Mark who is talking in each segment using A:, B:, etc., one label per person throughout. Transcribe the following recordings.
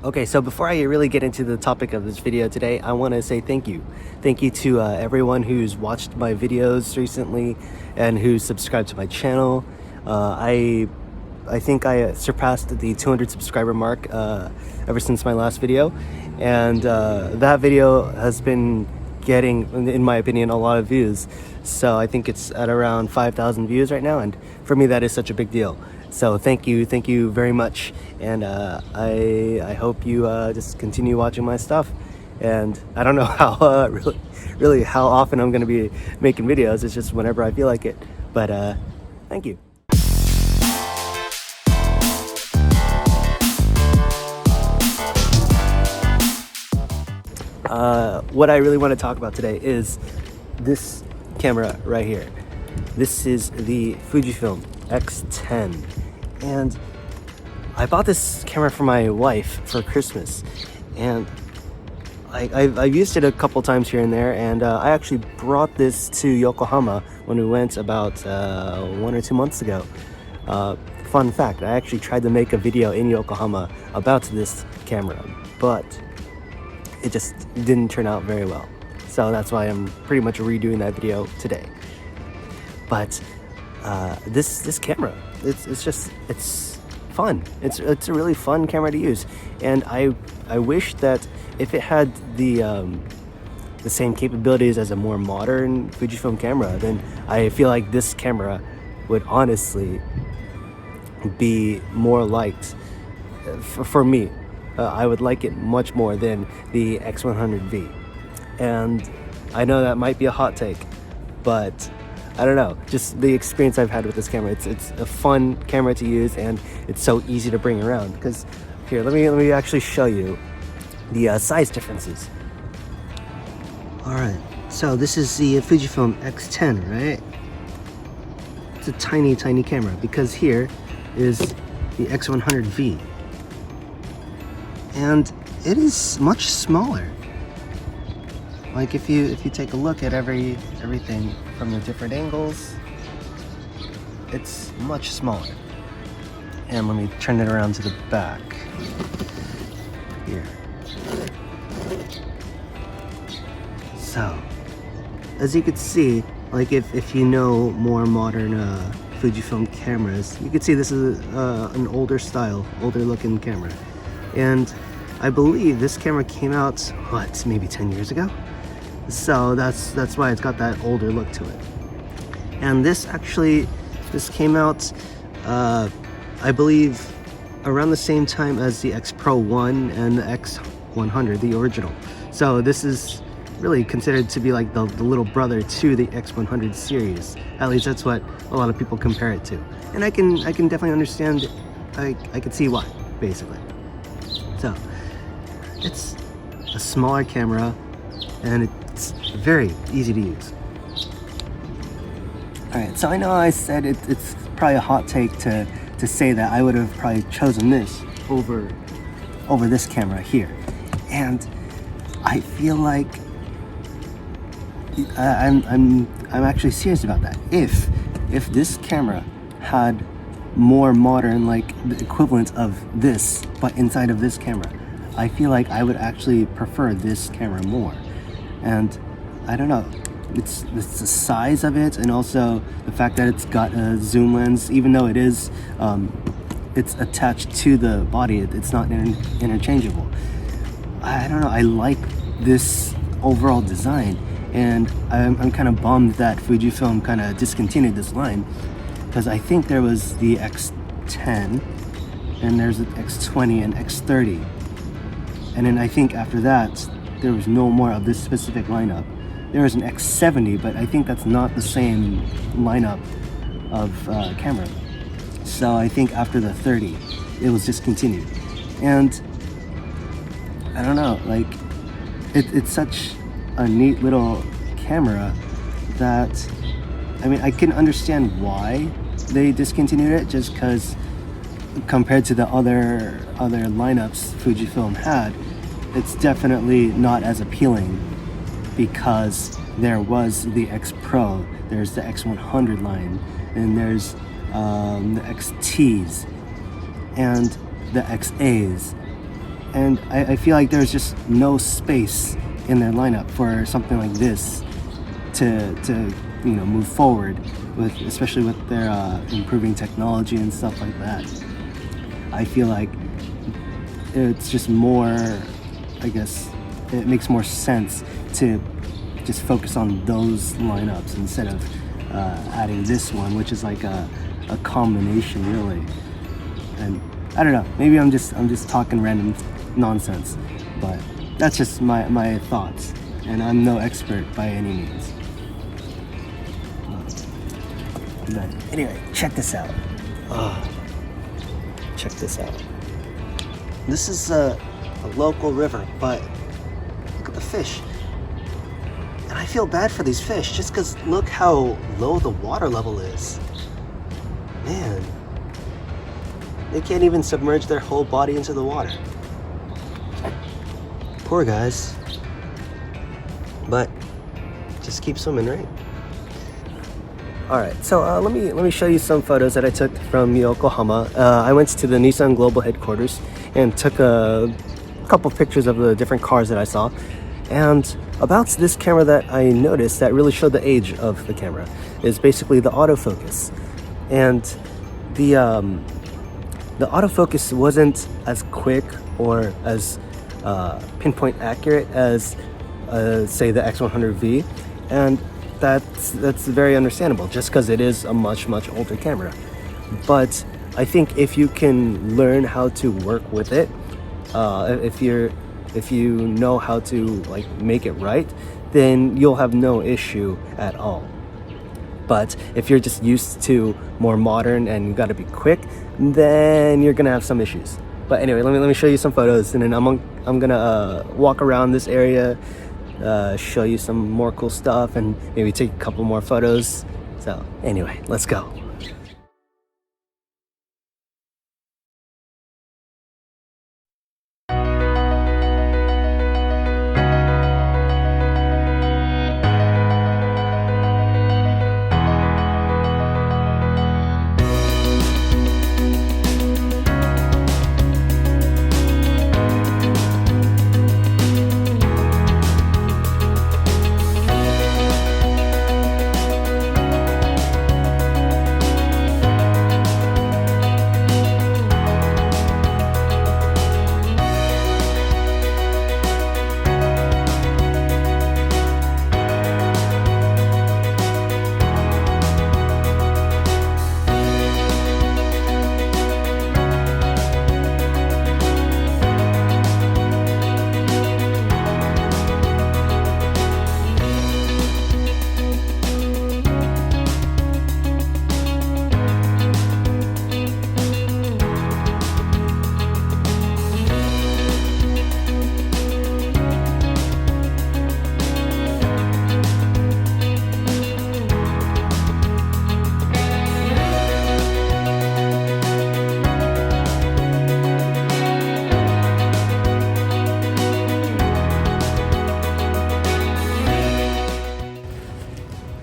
A: Okay, so before I really get into the topic of this video today, I want to say thank you. Thank you to everyone who's watched my videos recently and who's subscribed to my channel. I think I surpassed the 200 subscriber mark ever since my last video, and that video has been getting, in my opinion, a lot of views. So I think it's at around 5,000 views right now, and for me that is such a big deal. So thank you very much, and I hope you just continue watching my stuff. And I don't know how really how often I'm gonna be making videos. It's just whenever I feel like it. But thank you. What I really want to talk about today is this camera right here. This is the Fujifilm X10, and I bought this camera for my wife for Christmas, and I've used it a couple times here and there, and I actually brought this to Yokohama when we went about 1 or 2 months ago. Fun fact, I actually tried to make a video in Yokohama about this camera, but it just didn't turn out very well. So that's why I'm pretty much redoing that video today. But this camera, it's fun. It's a really fun camera to use, and I wish that if it had the same capabilities as a more modern Fujifilm camera, then I feel like this camera would honestly be more liked for me. I would like it much more than the X100V. And I know that might be a hot take, but I don't know, just the experience I've had with this camera, it's a fun camera to use, and it's so easy to bring around. Because here, let me actually show you the size differences. All right, so this is the Fujifilm X10, right? It's a tiny camera, because here is the X100V, and it is much smaller. Like if you take a look at everything from the different angles, it's much smaller. And let me turn it around to the back here. So, as you can see, like if you know more modern Fujifilm cameras, you can see this is an older looking camera. And I believe this camera came out, what, maybe 10 years ago? So that's why it's got that older look to it. And this came out, I believe, around the same time as the X Pro 1 and the X100, the original. So this is really considered to be like the little brother to the X100 series. At least that's what a lot of people compare it to. And I can definitely understand, I can see why, basically. So, it's a smaller camera, and it's very easy to use. Alright, so I know I said it's probably a hot take to say that I would have probably chosen this over this camera here. And I feel like I'm actually serious about that. If this camera had more modern, like the equivalent of this, but inside of this camera, I feel like I would actually prefer this camera more. And I don't know, it's the size of it, and also the fact that it's got a zoom lens, even though it is it's attached to the body, it's not interchangeable. I don't know, I like this overall design, and I'm kind of bummed that Fujifilm kind of discontinued this line, because I think there was the X10, and there's the X20 and X30, and then I think after that there was no more of this specific lineup. There was an X70, but I think that's not the same lineup of camera. So I think after the 30 it was discontinued, and I don't know, like it's such a neat little camera that, I mean, I can understand why they discontinued it, just because compared to the other lineups Fujifilm had, it's definitely not as appealing, because there was the X Pro, there's the X100 line, and there's the XTs and the XAs, and I feel like there's just no space in their lineup for something like this to move forward with, especially with their improving technology and stuff like that. I feel like it's just more, I guess it makes more sense to just focus on those lineups instead of adding this one, which is like a combination really. And I don't know, maybe I'm just talking random nonsense, but that's just my thoughts, and I'm no expert by any means. But anyway, check this out. Check this out. This is a local river, but look at the fish. And I feel bad for these fish just because look how low the water level is. Man, they can't even submerge their whole body into the water. Poor guys. But just keep swimming, right? Alright, so let me show you some photos that I took from Yokohama. I went to the Nissan Global headquarters and took a couple pictures of the different cars that I saw. And about this camera that I noticed that really showed the age of the camera is basically the autofocus. And the autofocus wasn't as quick or as pinpoint accurate as say the X100V, and that's very understandable just because it is a much older camera. But I think if you can learn how to work with it, if you know how to like make it right, then you'll have no issue at all. But if you're just used to more modern and you got to be quick, then you're gonna have some issues. But anyway, let me show you some photos, and then I'm gonna walk around this area, show you some more cool stuff, and maybe take a couple more photos. So anyway, let's go.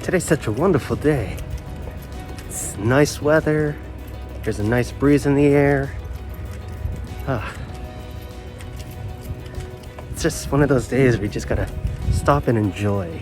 A: Today's such a wonderful day. It's nice weather. There's a nice breeze in the air. It's just one of those days where you just gotta stop and enjoy.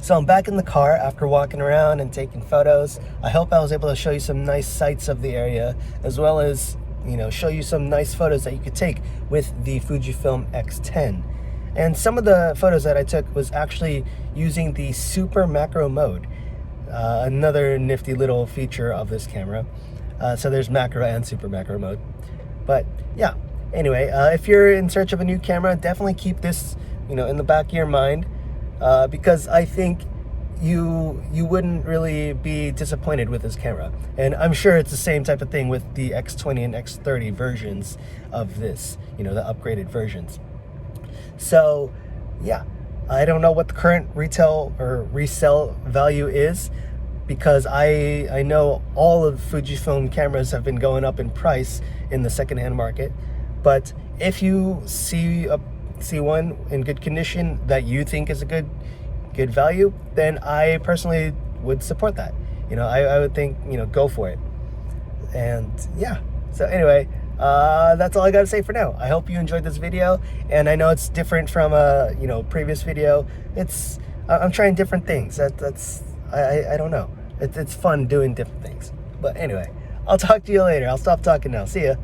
A: So I'm back in the car after walking around and taking photos. I hope I was able to show you some nice sights of the area, as well as, you know, show you some nice photos that you could take with the Fujifilm X10. And some of the photos that I took was actually using the super macro mode, another nifty little feature of this camera. So there's macro and super macro mode. But yeah, anyway, if you're in search of a new camera, definitely keep this, you know, in the back of your mind, because I think you wouldn't really be disappointed with this camera. And I'm sure it's the same type of thing with the X20 and X30 versions of this, you know, the upgraded versions. So yeah, I don't know what the current retail or resale value is, because I know all of Fujifilm cameras have been going up in price in the secondhand market. But if you see one in good condition that you think is a good value, then I personally would support that. You know, I would think, you know, go for it. And yeah, so anyway, that's all I gotta say for now. I hope you enjoyed this video, and I know it's different from a, you know, previous video. I'm trying different things. I don't know. It's fun doing different things. But anyway, I'll talk to you later. I'll stop talking now. See ya.